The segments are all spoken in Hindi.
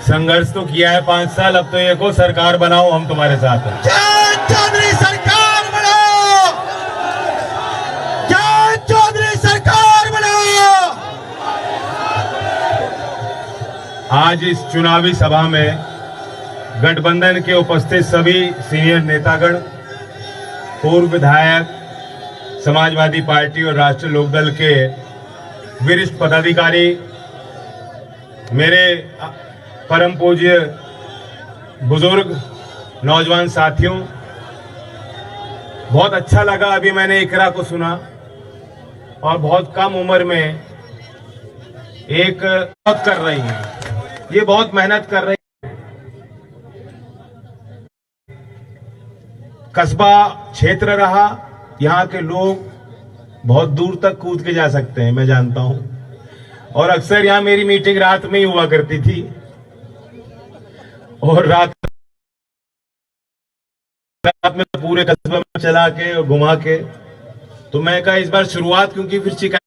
संघर्ष तो किया है 5 साल, अब तो ये को सरकार बनाओ, हम तुम्हारे साथ हैं। जय चौधरी सरकार बनाओ, जय चौधरी सरकार बनाओ। आज इस चुनावी सभा में गठबंधन के उपस्थित सभी सीनियर नेतागण, पूर्व विधायक, समाजवादी पार्टी और राष्ट्रीय लोकदल के वरिष्ठ पदाधिकारी, मेरे परम पूज्य बुजुर्ग नौजवान साथियों, बहुत अच्छा लगा। अभी मैंने इकरा को सुना और बहुत कम उम्र में एक बहुत कर रही हैं, ये बहुत मेहनत कर रही हैं। कस्बा क्षेत्र रहा, यहाँ के लोग बहुत दूर तक कूद के जा सकते हैं, मैं जानता हूं। और अक्सर यहाँ मेरी मीटिंग रात में ही हुआ करती थी और रात में पूरे कस्बे में चला के और घुमा के, तो मैं कहा इस बार शुरुआत, क्योंकि फिर शिकायत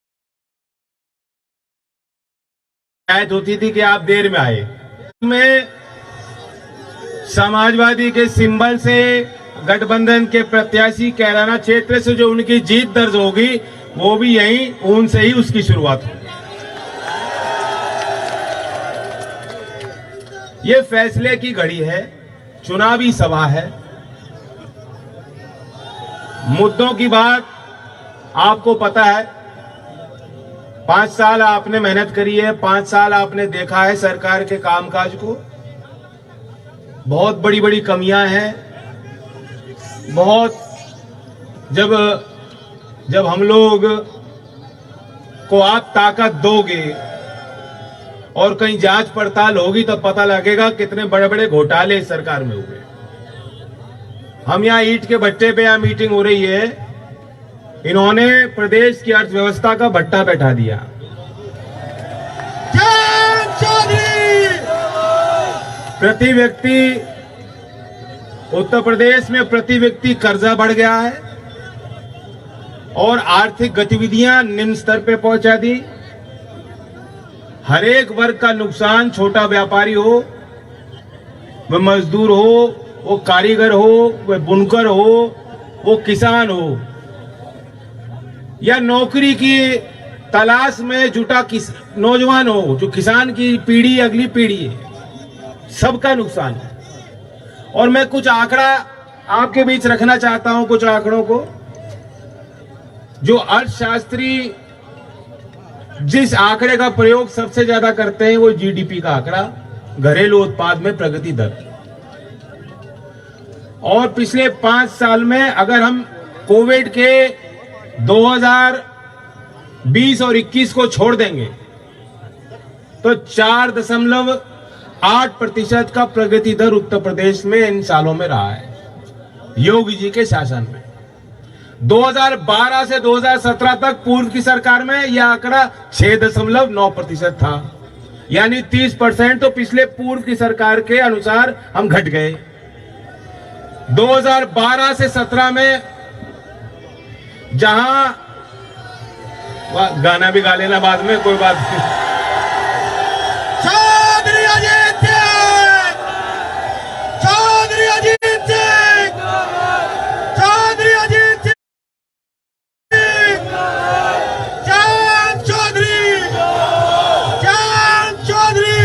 होती थी कि आप देर में आए। मैं समाजवादी के सिंबल से गठबंधन के प्रत्याशी कैराना क्षेत्र से जो उनकी जीत दर्ज होगी, वो भी यहीं ऊन से ही उसकी शुरुआत होगी। ये फैसले की घड़ी है, चुनावी सभा है। मुद्दों की बात आपको पता है, 5 साल आपने मेहनत करी है, 5 साल आपने देखा है सरकार के कामकाज को। बहुत बड़ी बड़ी कमियां हैं, बहुत जब हम लोग को आप ताकत दोगे और कहीं जांच पड़ताल होगी तब पता लगेगा कितने बड़े बड़े घोटाले इस सरकार में हुए। हम यहाँ ईंट के भट्टे पे यहाँ मीटिंग हो रही है, इन्होंने प्रदेश की अर्थव्यवस्था का भट्टा बैठा दिया। प्रति व्यक्ति उत्तर प्रदेश में प्रति व्यक्ति कर्जा बढ़ गया है और आर्थिक गतिविधियां निम्न स्तर पे पहुंचा दी। हर एक वर्ग का नुकसान, छोटा व्यापारी हो, वह मजदूर हो, वो कारीगर हो, वह बुनकर हो, वो किसान हो, या नौकरी की तलाश में जुटा नौजवान हो, जो किसान की पीढ़ी अगली पीढ़ी है, सबका नुकसान है। और मैं कुछ आंकड़ा आपके बीच रखना चाहता हूं, कुछ आंकड़ों को। जो अर्थशास्त्री जिस आंकड़े का प्रयोग सबसे ज्यादा करते हैं वो जीडीपी का आंकड़ा, घरेलू उत्पाद में प्रगति दर। और पिछले 5 साल में अगर हम कोविड के 2020 और 21 को छोड़ देंगे तो 4.8% का प्रगति दर उत्तर प्रदेश में इन सालों में रहा है, योगी जी के शासन में। 2012 से 2017 तक पूर्व की सरकार में यह आंकड़ा 6.9% था, यानी 30% तो पिछले पूर्व की सरकार के अनुसार हम घट गए। 2012 से 17 में जहां गाना भी गा लेना बाद में, कोई बात नहीं। चौधरी अजीत सिंह, चौधरी अजीत सिंह, चौधरी अजीत सिंह, चांद चौधरी, चांद चौधरी।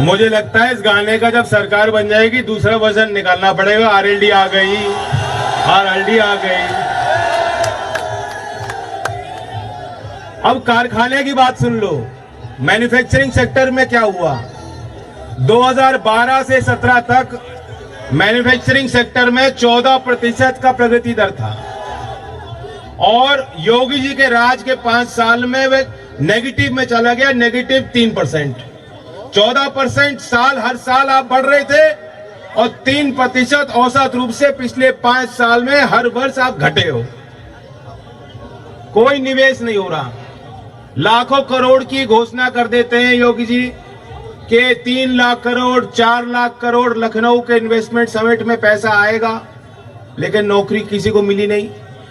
मुझे लगता है इस गाने का जब सरकार बन जाएगी दूसरा वर्जन निकालना पड़ेगा। आरएलडी आ गई, आरएलडी आ गई। अब कारखाने की बात सुन लो, मैन्युफैक्चरिंग सेक्टर में क्या हुआ। 2012 से 17 तक मैन्युफैक्चरिंग सेक्टर में 14% का प्रगति दर था और योगी जी के राज के 5 साल में वे नेगेटिव में चला गया, -3%। 14% साल हर साल आप बढ़ रहे थे और 3% औसत रूप से पिछले 5 साल में हर वर्ष आप घटे हो। कोई निवेश नहीं हो रहा। लाखों करोड़ की घोषणा कर देते हैं योगी जी के 3 लाख करोड़, 4 लाख करोड़ लखनऊ के इन्वेस्टमेंट समिट में पैसा आएगा, लेकिन नौकरी किसी को मिली नहीं।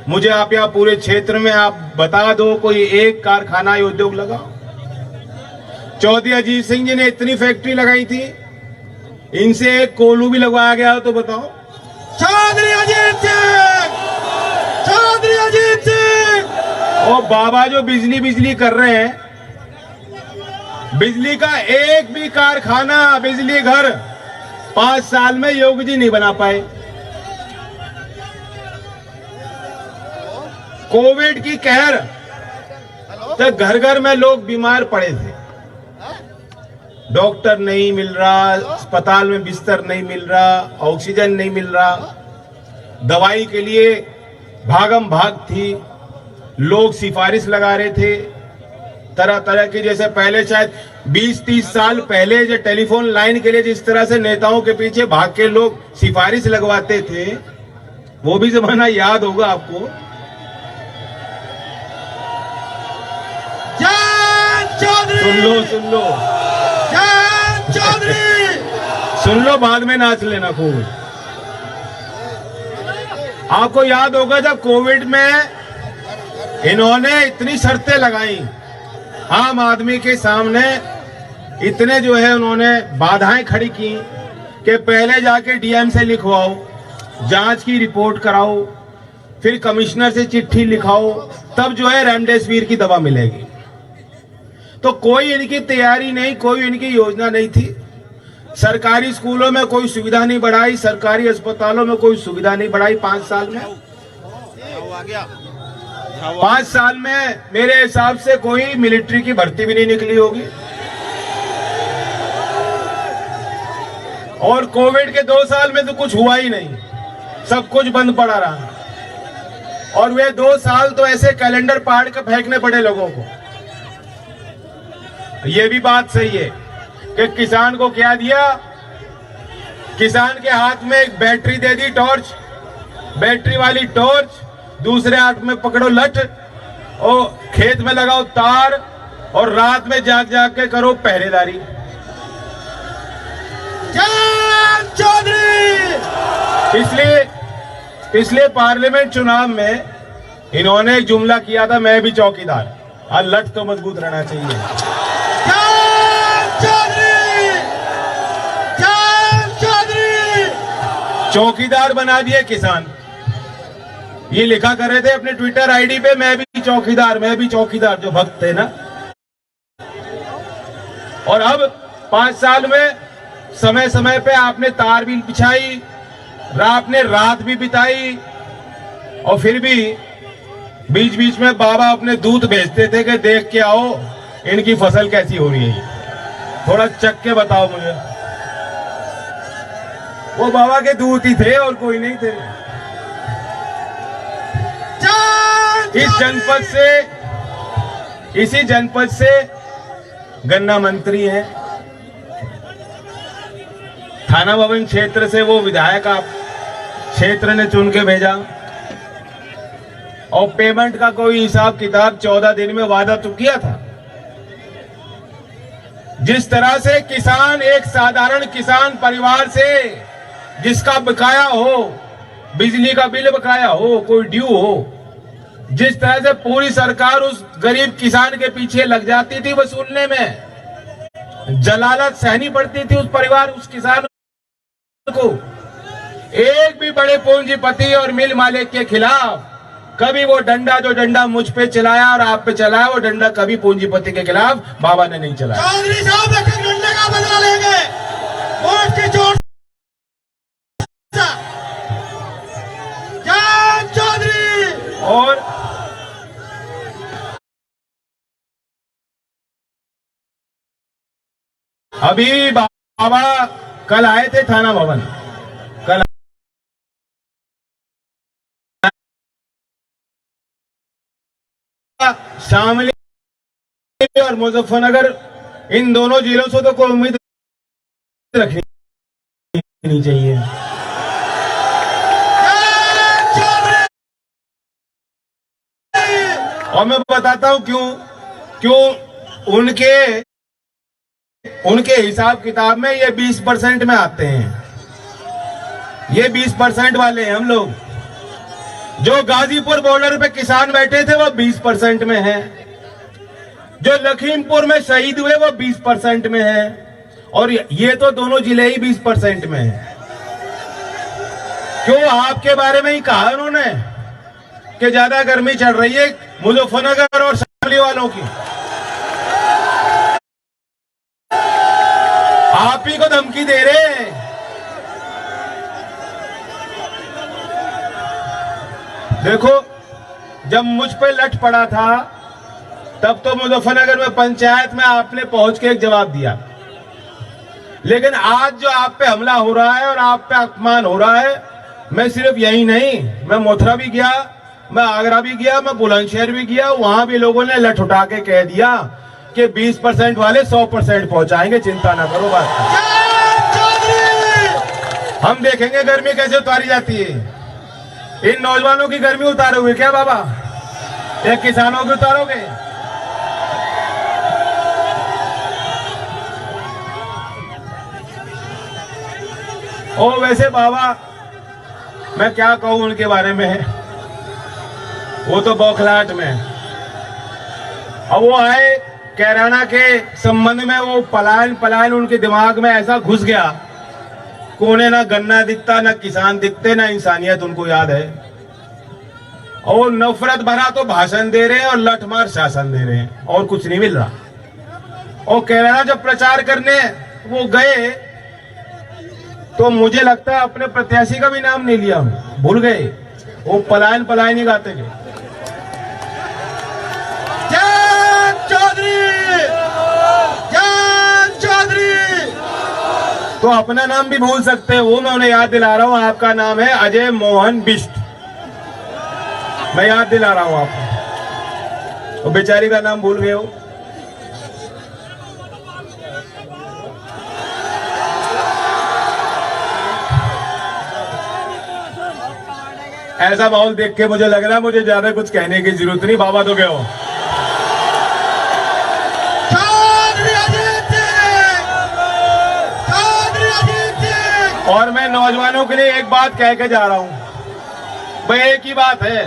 मुझे आप यहाँ पूरे क्षेत्र में आप बता दो कोई एक कारखाना या उद्योग लगाओ। चौधरी अजीत सिंह जी ने इतनी फैक्ट्री लगाई थी, इनसे एक कोलू भी लगवाया गया हो तो बताओ। चौधरी अजीत सिंह, चौधरी अजीत सिंह। और बाबा जो बिजली बिजली कर रहे हैं, बिजली का एक भी कारखाना, बिजली घर 5 साल में योगी जी नहीं बना पाए। कोविड की कहर, तो घर घर में लोग बीमार पड़े थे, डॉक्टर नहीं मिल रहा, अस्पताल में बिस्तर नहीं मिल रहा, ऑक्सीजन नहीं मिल रहा, दवाई के लिए भागम भाग थी, लोग सिफारिश लगा रहे थे तरह तरह की। जैसे पहले शायद 20-30 साल पहले जो टेलीफोन लाइन के लिए जिस तरह से नेताओं के पीछे भाग के लोग सिफारिश लगवाते थे, वो भी जमाना याद होगा आपको। सुन लो चौधरी, सुन लो, बाद में नाच लेना खूब। आपको याद होगा जब कोविड में इन्होंने इतनी शर्तें लगाई आम आदमी के सामने, इतने जो है उन्होंने बाधाएं खड़ी की कि पहले जाके डीएम से लिखवाओ, जांच की रिपोर्ट कराओ, फिर कमिश्नर से चिट्ठी लिखाओ, तब जो है रेमडेसिविर की दवा मिलेगी। तो कोई इनकी तैयारी नहीं, कोई इनकी योजना नहीं थी। सरकारी स्कूलों में कोई सुविधा नहीं बढ़ाई, सरकारी अस्पतालों में कोई सुविधा नहीं बढ़ाई 5 साल में। 5 साल में मेरे हिसाब से कोई मिलिट्री की भर्ती भी नहीं निकली होगी। और कोविड के 2 साल में तो कुछ हुआ ही नहीं, सब कुछ बंद पड़ा रहा। और वे 2 साल तो ऐसे कैलेंडर फाड़ के फेंकने पड़े लोगों को। ये भी बात सही है कि किसान को क्या दिया, किसान के हाथ में एक बैटरी दे दी, टॉर्च, बैटरी वाली टॉर्च, दूसरे हाथ में पकड़ो लठ और खेत में लगाओ तार और रात में जाग जाग के करो पहरेदारी। इसलिए पार्लियामेंट चुनाव में इन्होंने एक जुमला किया था, मैं भी चौकीदार, और लठ तो मजबूत रहना चाहिए। चौकीदार बना दिए किसान। ये लिखा कर रहे थे अपने ट्विटर आईडी पे, मैं भी चौकीदार, मैं भी चौकीदार, जो भक्त थे ना। और अब 5 साल में समय समय पे आपने तार भी बिछाई, आपने रात भी बिताई, और फिर भी बीच बीच में बाबा अपने दूत भेजते थे कि देख के आओ इनकी फसल कैसी हो रही है, थोड़ा चख के बताओ मुझे। वो बाबा के दूत ही थे और कोई नहीं थे। इसी जनपद से गन्ना मंत्री हैं, थाना भवन क्षेत्र से वो विधायक आप क्षेत्र ने चुन के भेजा, और पेमेंट का कोई हिसाब किताब 14 दिन में वादा तो किया था। जिस तरह से किसान, एक साधारण किसान परिवार से जिसका बकाया हो, बिजली का बिल बकाया हो, कोई ड्यू हो, जिस तरह से पूरी सरकार उस गरीब किसान के पीछे लग जाती थी वसूलने में, जलालत सहनी पड़ती थी उस परिवार, उस किसान को। एक भी बड़े पूंजीपति और मिल मालिक के खिलाफ कभी वो डंडा, जो डंडा मुझ पे चलाया और आप पे चलाया, वो डंडा कभी पूंजीपति के खिलाफ बाबा ने नहीं चलाया। चौधरी साहब एक डंडे का बदला लेंगे, वोट की चोट। चौधरी और अभी बाबा कल आए थे थाना भवन, कल शामली और मुजफ्फरनगर, इन दोनों जिलों से तो कोई उम्मीद रखनी नहीं चाहिए। और मैं बताता हूं क्यों उनके हिसाब किताब में ये 20% में आते हैं। ये 20% वाले हैं हम लोग। जो गाजीपुर बॉर्डर पे किसान बैठे थे वो 20% में हैं। जो लखीमपुर में शहीद हुए वो 20% में है, और ये तो दोनों जिले ही 20% में है। क्यों? आपके बारे में ही कहा उन्होंने कि ज्यादा गर्मी चल रही है मुजफ्फरनगर और शामली वालों की। आप ही को धमकी दे रहे हैं। देखो, जब मुझ पे लठ पड़ा था तब तो मुजफ्फरनगर में पंचायत में आपने पहुंच के एक जवाब दिया, लेकिन आज जो आप पे हमला हो रहा है और आप पे अपमान हो रहा है, मैं सिर्फ यही नहीं, मैं मथुरा भी गया, मैं आगरा भी गया, मैं बुलंदशहर भी गया, वहां भी लोगों ने लठ उठा के कह दिया कि 20% वाले 100% पहुंचाएंगे, चिंता ना करो बात। हम देखेंगे गर्मी कैसे उतारी जाती है। इन नौजवानों की गर्मी उतारोगे क्या बाबा? या किसानों की उतारोगे? ओ वैसे बाबा, मैं क्या कहूं उनके बारे में, वो तो बौखलाहट में। अब वो आए कैराना के संबंध में, वो पलायन उनके दिमाग में ऐसा घुस गया कि उन्हें ना गन्ना दिखता, ना किसान दिखते, ना इंसानियत उनको याद है। और नफरत भरा तो भाषण दे रहे हैं और लठमार शासन दे रहे हैं, और कुछ नहीं मिल रहा। और कैराना जब प्रचार करने वो गए तो मुझे लगता है अपने प्रत्याशी का भी नाम नहीं लिया, भूल गए, वो पलायन ही गाते गए। तो अपना नाम भी भूल सकते हैं, वो मैं उन्हें याद दिला रहा हूं। आपका नाम है अजय मोहन बिष्ट, मैं याद दिला रहा हूं आपको। वो बेचारी का नाम भूल गए हो। ऐसा माहौल देख के मुझे लग रहा है मुझे ज्यादा कुछ कहने की जरूरत नहीं, बाबा तो गए हो। और मैं नौजवानों के लिए एक बात कह के जा रहा हूं भाई, एक ही बात है,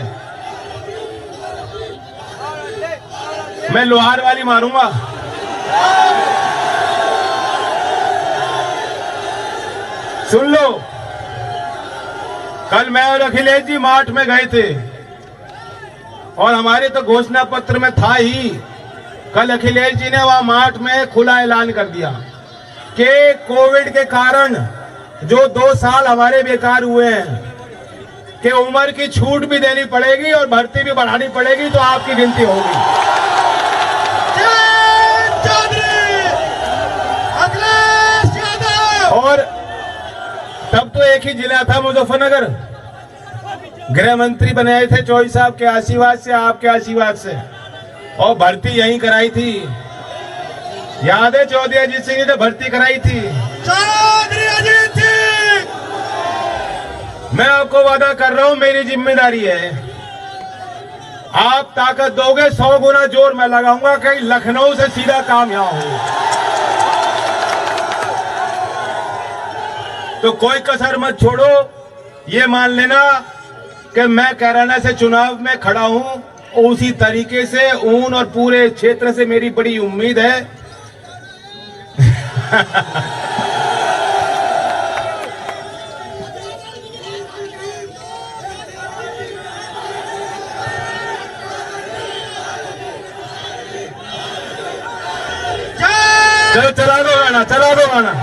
मैं लोहार वाली मारूंगा। सुन लो, कल मैं और अखिलेश जी मार्च में गए थे और हमारे तो घोषणा पत्र में था ही। कल अखिलेश जी ने वहां मार्च में खुला ऐलान कर दिया कि कोविड के कारण जो 2 साल हमारे बेकार हुए हैं, कि उम्र की छूट भी देनी पड़ेगी और भर्ती भी बढ़ानी पड़ेगी, तो आपकी गिनती होगी। और तब तो एक ही जिला था मुजफ्फरनगर, गृह मंत्री बनाए थे चौधरी साहब के आशीर्वाद से, आपके आशीर्वाद से, और भर्ती यहीं कराई थी। याद है चौधरी अजीत सिंह ने तो भर्ती कराई थी। चौधरी अजीत सिंह, मैं आपको वादा कर रहा हूं, मेरी जिम्मेदारी है, आप ताकत दोगे 100 गुना जोर मैं लगाऊंगा कि लखनऊ से सीधा काम यहां हो। तो कोई कसर मत छोड़ो, ये मान लेना कि मैं कैराना से चुनाव में खड़ा हूं उसी तरीके से ऊन, और पूरे क्षेत्र से मेरी बड़ी उम्मीद है। चलो चला दो गाना।